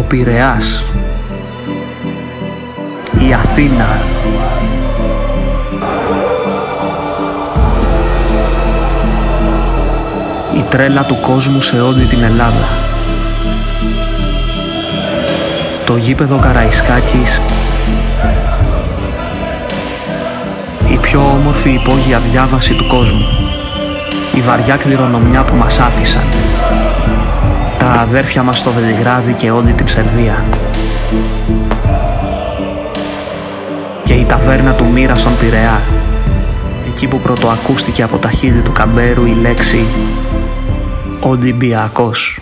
Πειραιάς, η Αθήνα, η τρέλα του κόσμου σε όλη την Ελλάδα, το γήπεδο Καραϊσκάκης, η πιο όμορφη υπόγεια διάβαση του κόσμου, η βαριά κληρονομιά που μας άφησαν, τα αδέρφια μας στο Βελιγράδι και όλη την Σερβία, και η ταβέρνα του Μύρα στον Πειραιά, εκεί που πρωτοακούστηκε από τα χείλη του Καμπέρου η λέξη Ολυμπιακός.